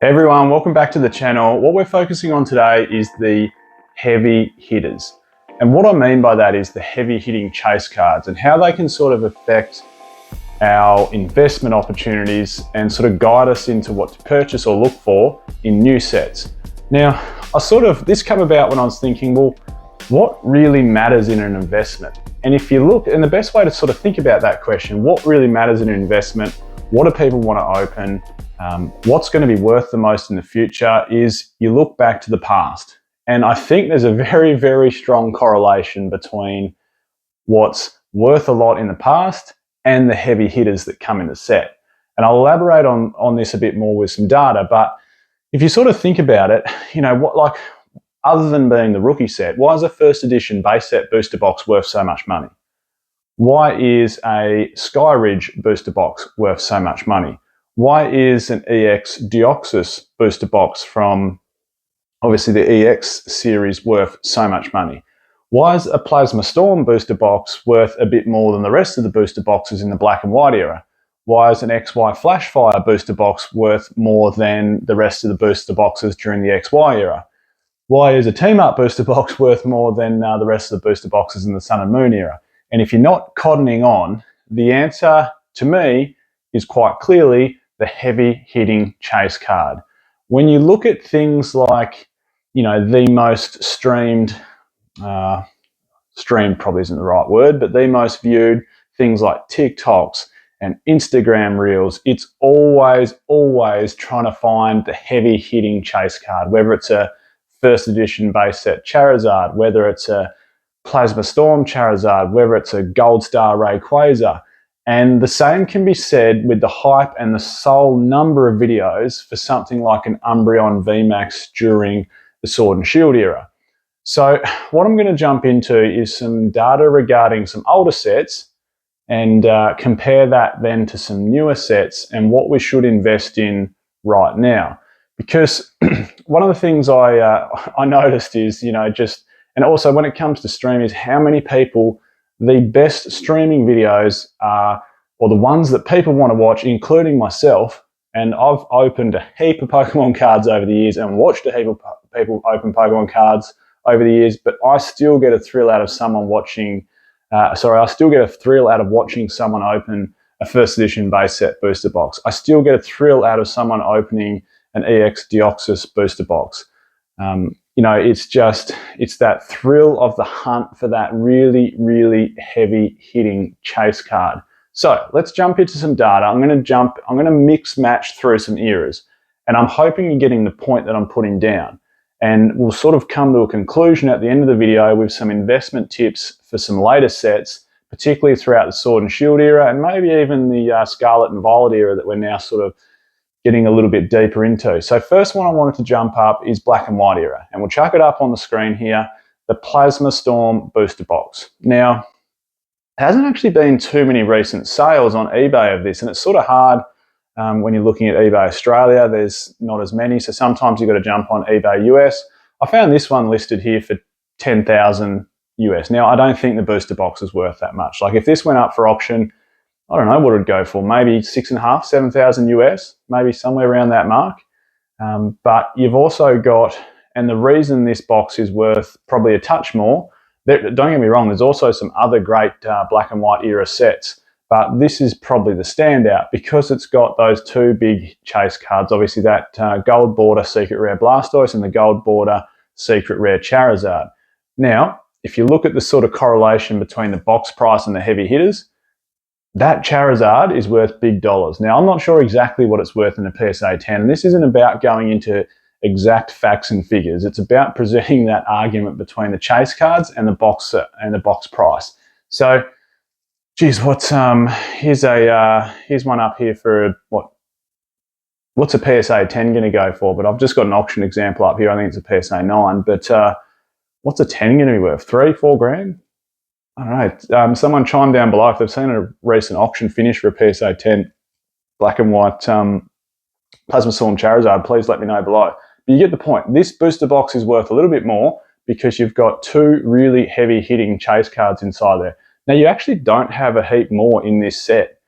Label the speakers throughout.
Speaker 1: Hey everyone, welcome back to the channel. What we're focusing on today is the heavy hitters. And what I mean by that is the heavy hitting chase cards and how they can sort of affect our investment opportunities and sort of guide us into what to purchase or look for in new sets. Now, this came about when I was thinking, well, what really matters in an investment? And if you look, and the best way to sort of think about that question, what really matters in an investment? What do people want to open? What's going to be worth the most in the future is you look back to the past. And I think there's a very, very strong correlation between what's worth a lot in the past and the heavy hitters that come in the set. And I'll elaborate on this a bit more with some data, but if you sort of think about it, other than being the rookie set, why is a first edition base set booster box worth so much money? Why is a Sky Ridge booster box worth so much money? Why is an EX Deoxys booster box from obviously the EX series worth so much money? Why is a Plasma Storm booster box worth a bit more than the rest of the booster boxes in the black and white era? Why is an XY Flashfire booster box worth more than the rest of the booster boxes during the XY era? Why is a Team Up booster box worth more than the rest of the booster boxes in the Sun and Moon era? And if you're not cottoning on, the answer to me is quite clearly the heavy hitting chase card. When you look at things like, the most streamed probably isn't the right word, but the most viewed things like TikToks and Instagram Reels, it's always trying to find the heavy hitting chase card, whether it's a first edition base set Charizard, whether it's a Plasma Storm Charizard, whether it's a Gold Star Rayquaza. And the same can be said with the hype and the sole number of videos for something like an Umbreon VMAX during the Sword and Shield era. So what I'm going to jump into is some data regarding some older sets and compare that then to some newer sets and what we should invest in right now. Because one of the things I noticed is, and also when it comes to stream, is how many people the best streaming videos are, or the ones that people want to watch, including myself. And I've opened a heap of Pokemon cards over the years and watched a heap of people open Pokemon cards over the years, but I still get a thrill out of someone watching, I still get a thrill out of watching someone open a first edition base set booster box. I still get a thrill out of someone opening an EX Deoxys booster box. It's that thrill of the hunt for that really, really heavy hitting chase card. So let's jump into some data. I'm going to mix match through some eras, and I'm hoping you're getting the point that I'm putting down. And we'll sort of come to a conclusion at the end of the video with some investment tips for some later sets, particularly throughout the Sword and Shield era, and maybe even the Scarlet and Violet era that we're now sort of getting a little bit deeper into. So first one I wanted to jump up is black and white era, and we'll chuck it up on the screen here, the Plasma Storm booster box. Now, there hasn't actually been too many recent sales on eBay of this, and it's sort of hard when you're looking at eBay Australia. There's not as many, so sometimes you've got to jump on eBay US. I found this one listed here for 10,000 US. Now, I don't think the booster box is worth that much. Like if this went up for auction, I don't know what it'd go for, maybe 6,500, 7,000 US, maybe somewhere around that mark. But you've also got, and the reason this box is worth probably a touch more, don't get me wrong, there's also some other great black and white era sets, but this is probably the standout because it's got those two big chase cards, obviously that gold border secret rare Blastoise and the gold border secret rare Charizard. Now, if you look at the sort of correlation between the box price and the heavy hitters, that Charizard is worth big dollars. Now, I'm not sure exactly what it's worth in a PSA 10, and this isn't about going into exact facts and figures. It's about presenting that argument between the chase cards and the box price. So, geez, here's one up here for what's a PSA 10 going to go for? But I've just got an auction example up here. I think it's a PSA 9, but what's a 10 going to be worth? 3-4 grand? I don't know. Someone chime down below if they've seen a recent auction finish for a PSA 10 black and white Plasma Storm Charizard. Please let me know below. But you get the point. This booster box is worth a little bit more because you've got two really heavy hitting chase cards inside there. Now, you actually don't have a heap more in this set.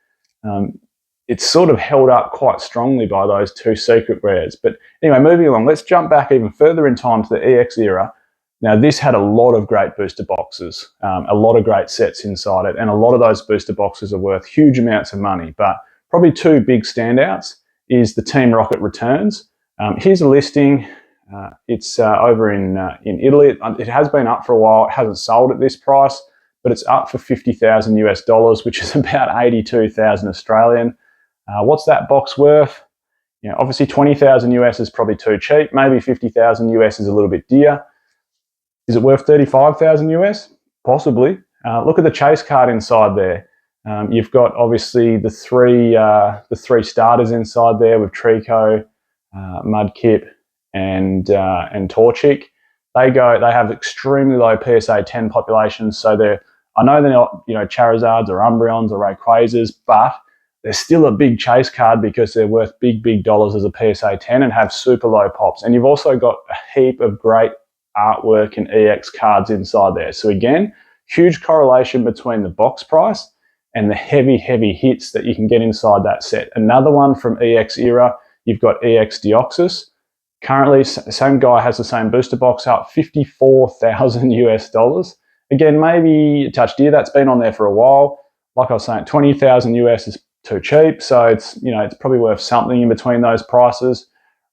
Speaker 1: it's sort of held up quite strongly by those two secret rares. But anyway, moving along, let's jump back even further in time to the EX era. Now, this had a lot of great booster boxes, a lot of great sets inside it, and a lot of those booster boxes are worth huge amounts of money. But probably two big standouts is the Team Rocket returns. Here's a listing. It's over in Italy. It has been up for a while. It hasn't sold at this price, but it's up for 50,000 US dollars, which is about 82,000 Australian. What's that box worth? You know, obviously 20,000 US is probably too cheap. Maybe 50,000 US is a little bit dear. Is it worth 35,000 US? Possibly. Look at the chase card inside there. You've got obviously the three starters inside there with Trico, Mudkip, and Torchic. They have extremely low PSA 10 populations, so I know they're not, you know, Charizards or Umbreons or Rayquazas, but they're still a big chase card because they're worth big dollars as a PSA 10 and have super low pops. And you've also got a heap of great artwork and EX cards inside there. So again, huge correlation between the box price and the heavy hits that you can get inside that set. Another one from EX era, you've got EX Deoxys. Currently, same guy has the same booster box up, 54,000 US dollars. Again, maybe a touch dear. That's been on there for a while. Like I was saying, 20,000 US is too cheap, so it's probably worth something in between those prices.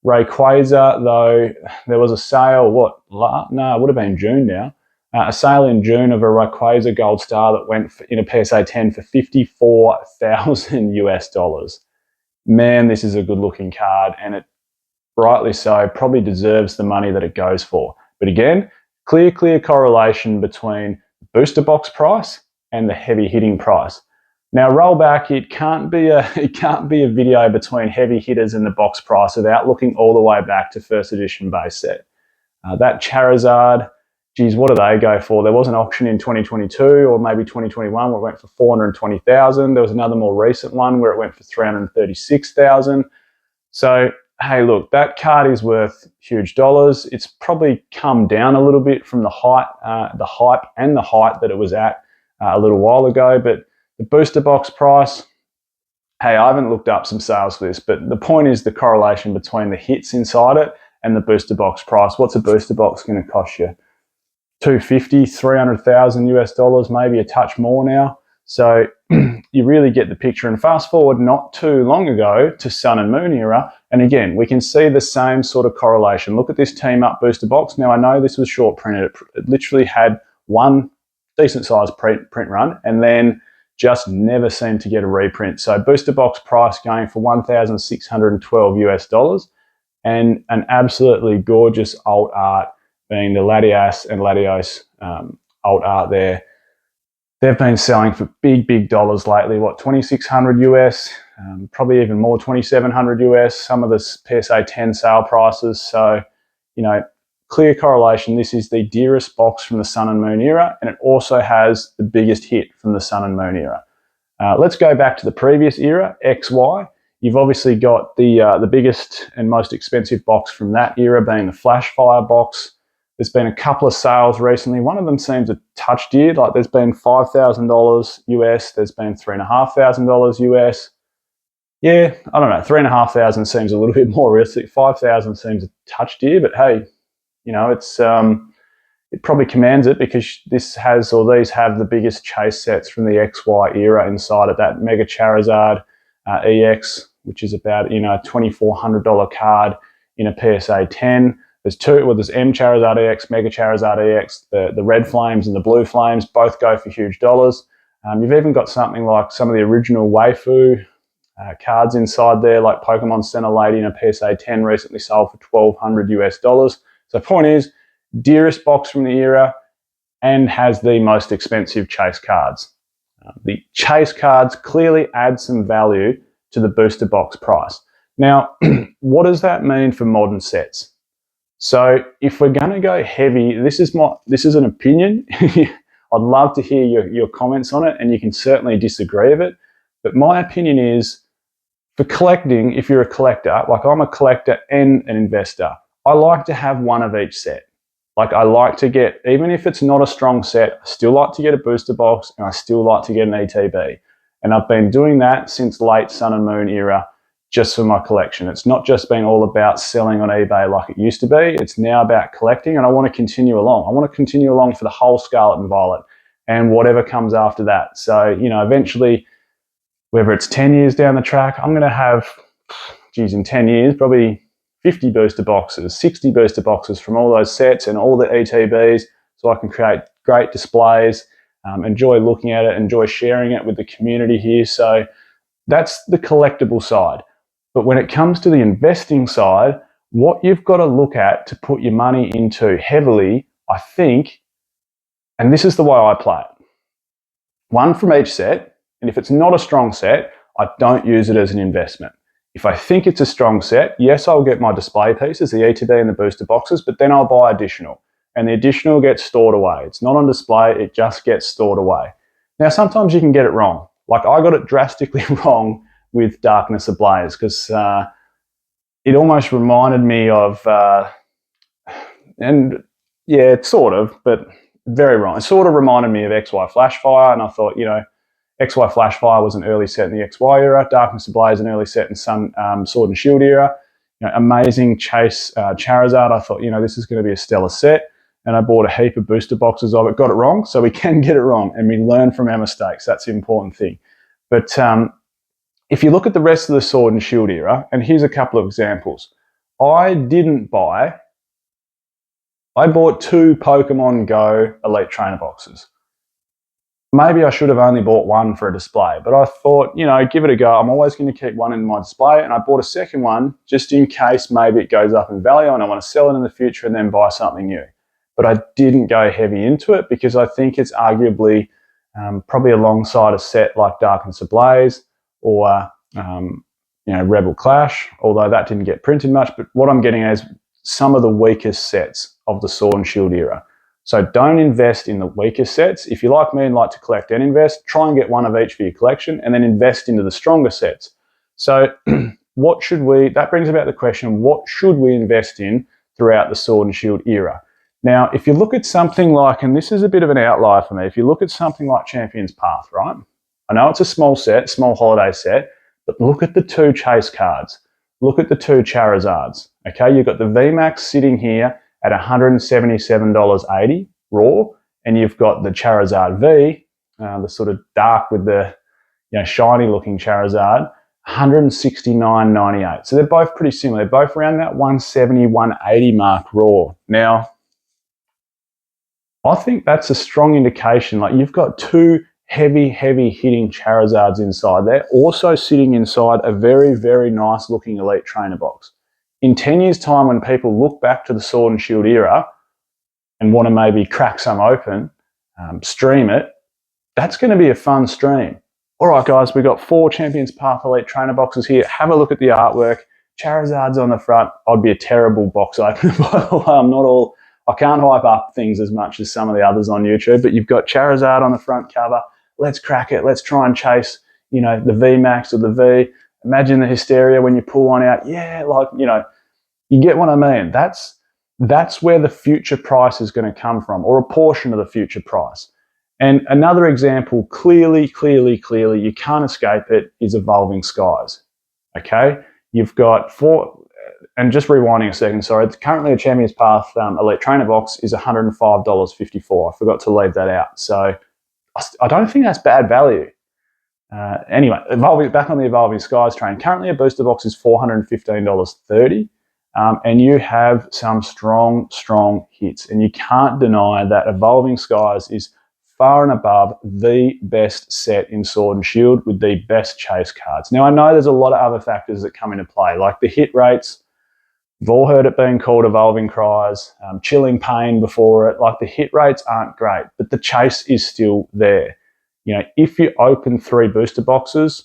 Speaker 1: Rayquaza, though, there was a sale. It would have been June now. A sale in June of a Rayquaza Gold Star that went in a PSA 10 for 54,000 US dollars. Man, this is a good-looking card, and it, rightly so, probably deserves the money that it goes for. But again, clear correlation between the booster box price and the heavy hitting price. Now roll back, it can't be a video between heavy hitters and the box price without looking all the way back to first edition base set. That Charizard, geez, what do they go for? There was an auction in 2022 or maybe 2021 where it went for 420,000. There was another more recent one where it went for 336,000. So hey, look, that card is worth huge dollars. It's probably come down a little bit from the hype and the height that it was at a little while ago, but the booster box price, hey, I haven't looked up some sales for this, but the point is the correlation between the hits inside it and the booster box price. What's a booster box going to cost you? 250, 300,000 US dollars, maybe a touch more now. So you really get the picture. And fast forward not too long ago to Sun and Moon era, and again, we can see the same sort of correlation. Look at this Team Up booster box. Now, I know this was short printed. It literally had one decent sized print run and then just never seemed to get a reprint. So booster box price going for 1,612 US dollars, and an absolutely gorgeous alt art being the Latias and Latios alt art there. They've been selling for big dollars lately. What, 2,600 US, probably even more, 2,700 US, some of the PSA 10 sale prices. So, you know, clear correlation. This is the dearest box from the Sun and Moon era, and it also has the biggest hit from the Sun and Moon era. Let's go back to the previous era, XY. You've obviously got the biggest and most expensive box from that era being the Flashfire box. There's been a couple of sales recently. One of them seems a touch dear. Like there's been $5,000 US. There's been $3,500 US. Yeah, I don't know. 3,500 seems a little bit more realistic. 5,000 seems a touch dear, but hey, you know, it's it probably commands it because these have the biggest chase sets from the XY era inside of that Mega Charizard EX, which is about, you know, a $2,400 card in a PSA 10. There's two. Well, there's M Charizard EX, Mega Charizard EX. The red flames and the blue flames both go for huge dollars. You've even got something like some of the original Waifu cards inside there, like Pokemon Center Lady in a PSA 10 recently sold for 1,200 US dollars. So the point is, dearest box from the era and has the most expensive chase cards. The chase cards clearly add some value to the booster box price. Now, what does that mean for modern sets? So if we're going to go heavy, this is an opinion. I'd love to hear your comments on it, and you can certainly disagree with it. But my opinion is, for collecting, if you're a collector, like I'm a collector and an investor, I like to have one of each set. Like I like to get, even if it's not a strong set, I still like to get a booster box and I still like to get an ETB. And I've been doing that since late Sun and Moon era, just for my collection. It's not just been all about selling on eBay like it used to be. It's now about collecting, and I want to continue along. I want to continue along for the whole Scarlet and Violet and whatever comes after that. So, you know, eventually, whether it's 10 years down the track, I'm going to have, geez, in 10 years, probably 50 booster boxes, 60 booster boxes from all those sets and all the ETBs, so I can create great displays, enjoy looking at it, enjoy sharing it with the community here. So that's the collectible side. But when it comes to the investing side, what you've got to look at to put your money into heavily, I think, and this is the way I play it. One from each set, and if it's not a strong set, I don't use it as an investment. If I think it's a strong set, yes, I'll get my display pieces, the ETB and the booster boxes, but then I'll buy additional. And the additional gets stored away. It's not on display, it just gets stored away. Now, sometimes you can get it wrong. Like I got it drastically wrong with Darkness Ablaze, because it almost reminded me of, and yeah, sort of, but very wrong. It sort of reminded me of XY Flashfire, and I thought, you know, XY Flashfire was an early set in the XY era, Darkness Ablaze an early set in Sun, Sword and Shield era. You know, amazing chase Charizard. I thought, you know, this is going to be a stellar set, and I bought a heap of booster boxes of it. Got it wrong, so we can get it wrong, and we learn from our mistakes. That's the important thing. But if you look at the rest of the Sword and Shield era, and here's a couple of examples. I bought 2 Pokemon Go Elite Trainer boxes. Maybe I should have only bought one for a display, but I thought, you know, give it a go. I'm always going to keep one in my display, and I bought a second one just in case maybe it goes up in value and I want to sell it in the future and then buy something new. But I didn't go heavy into it because I think it's arguably probably alongside a set like Darkness Ablaze or you know, Rebel Clash, although that didn't get printed much. But what I'm getting is some of the weakest sets of the Sword and Shield era. So don't invest in the weaker sets. If you're like me and like to collect and invest, try and get one of each for your collection and then invest into the stronger sets. So that brings about the question, what should we invest in throughout the Sword and Shield era? Now, if you look at something like, and this is a bit of an outlier for me, if you look at something like Champion's Path, right? I know it's a small set, small holiday set, but look at the 2 chase cards. Look at the 2 Charizards, okay? You've got the VMAX sitting here at $177.80 raw, and you've got the Charizard V, the sort of dark with the, you know, shiny looking Charizard, $169.98. So they're both pretty similar. They're both around that 170, 180 mark raw. Now, I think that's a strong indication. Like, you've got 2 heavy hitting Charizards inside there, also sitting inside a very, very nice looking Elite Trainer box. In 10 years' time, when people look back to the Sword and Shield era and want to maybe crack some open, stream it, that's going to be a fun stream. All right, guys, we've got 4 Champions Path Elite Trainer boxes here. Have a look at the artwork. Charizard's on the front. I'd be a terrible box opener, by the way. I can't hype up things as much as some of the others on YouTube, but you've got Charizard on the front cover. Let's crack it. Let's try and chase, you know, the VMAX or the V. Imagine the hysteria when you pull one out. Yeah, like, you know, you get what I mean. That's where the future price is going to come from, or a portion of the future price. And another example, clearly, you can't escape it, is Evolving Skies. Okay? You've got 4, and just rewinding a second, sorry, currently a Champions Path Elite Trainer box is $105.54. I forgot to leave that out. So I don't think that's bad value. Anyway, back on the Evolving Skies train. Currently, a booster box is $415.30, and you have some strong hits. And you can't deny that Evolving Skies is far and above the best set in Sword and Shield with the best chase cards. Now, I know there's a lot of other factors that come into play, like the hit rates. You've all heard it being called Evolving Cries, Chilling Pain before it. Like, the hit rates aren't great, but the chase is still there. You know, if you open 3 booster boxes,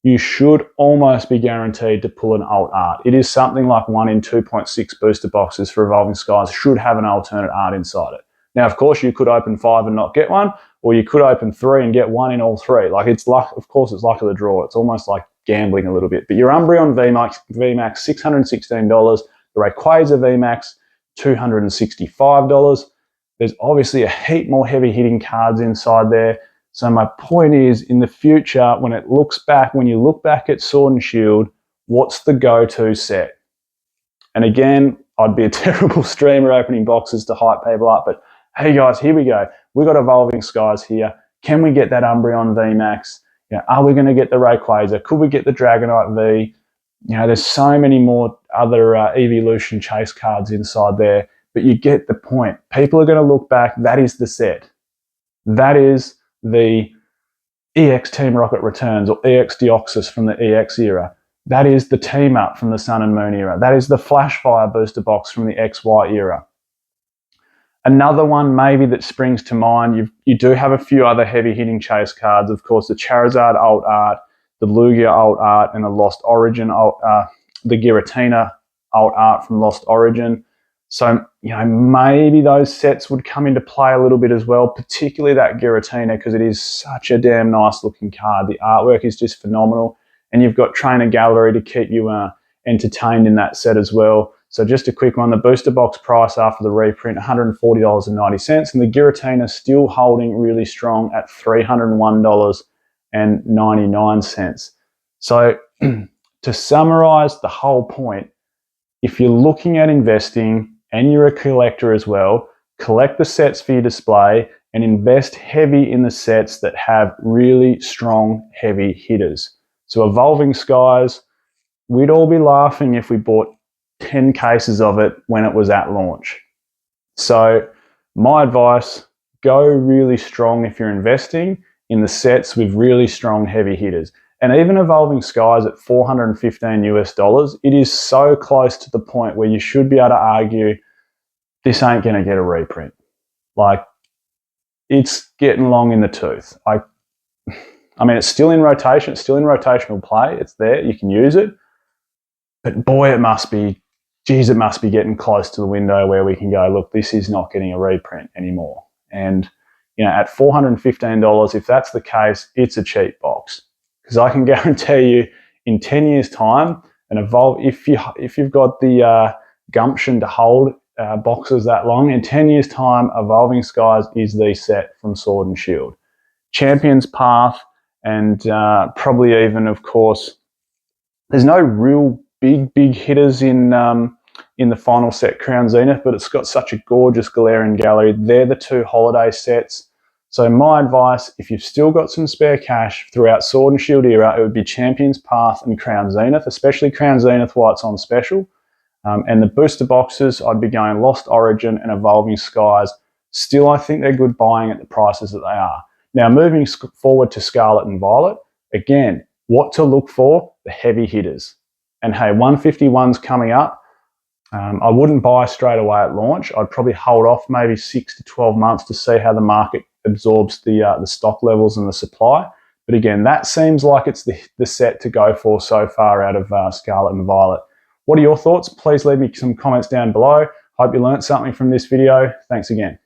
Speaker 1: you should almost be guaranteed to pull an alt art. It is something like 1 in 2.6 booster boxes for Evolving Skies should have an alternate art inside it. Now, of course, you could open 5 and not get one, or you could open 3 and get 1 in all 3. Like, it's luck, of course, it's luck of the draw. It's almost like gambling a little bit. But your Umbreon VMAX $616. The Rayquaza VMAX $265. There's obviously a heap more heavy hitting cards inside there. So my point is, in the future, when you look back at Sword and Shield, what's the go-to set? And again, I'd be a terrible streamer opening boxes to hype people up, but hey guys, here we go. We've got Evolving Skies here. Can we get that Umbreon VMAX? Are we going to get the Rayquaza? Could we get the Dragonite V? There's so many more other Evolution chase cards inside there, but you get the point. People are going to look back. That is the set. That is the EX Team Rocket Returns or EX Deoxys from the EX era. That is the Team Up from the Sun and Moon era. That is the Flashfire booster box from the XY era. Another one maybe that springs to mind, you do have a few other heavy hitting chase cards. Of course, the Charizard alt art, the Lugia alt art, and the Lost Origin the Giratina alt art from Lost Origin. So, maybe those sets would come into play a little bit as well, particularly that Giratina, because it is such a damn nice looking card. The artwork is just phenomenal, and you've got Trainer Gallery to keep you entertained in that set as well. So just a quick one, the booster box price after the reprint, $140.90, and the Giratina still holding really strong at $301.99. So to summarize the whole point, if you're looking at investing and you're a collector as well, collect the sets for your display and invest heavy in the sets that have really strong, heavy hitters. So Evolving Skies, we'd all be laughing if we bought 10 cases of it when it was at launch. So my advice, go really strong if you're investing in the sets with really strong heavy hitters. And even Evolving Skies at $415 US, it is so close to the point where you should be able to argue this ain't going to get a reprint. Like, it's getting long in the tooth. I mean, it's still in rotation. It's still in rotational play. It's there. You can use it. But boy, it must be getting close to the window where we can go, look, this is not getting a reprint anymore. And, at $415, if that's the case, it's a cheap box. Because I can guarantee you, in 10 years' time, and if you've got the gumption to hold boxes that long, in 10 years' time, Evolving Skies is the set from Sword and Shield. Champion's Path, and probably even, of course, there's no real big hitters in the final set, Crown Zenith, but it's got such a gorgeous Galarian Gallery. They're the two holiday sets. So my advice, if you've still got some spare cash throughout Sword and Shield era, it would be Champion's Path and Crown Zenith, especially Crown Zenith while it's on special. And the booster boxes, I'd be going Lost Origin and Evolving Skies. Still, I think they're good buying at the prices that they are. Now, moving forward to Scarlet and Violet, again, what to look for? The heavy hitters. And hey, 151's coming up. I wouldn't buy straight away at launch. I'd probably hold off maybe 6 to 12 months to see how the market absorbs the stock levels and the supply. But again, that seems like it's the set to go for so far out of Scarlet and Violet. What are your thoughts? Please leave me some comments down below. Hope you learned something from this video. Thanks again.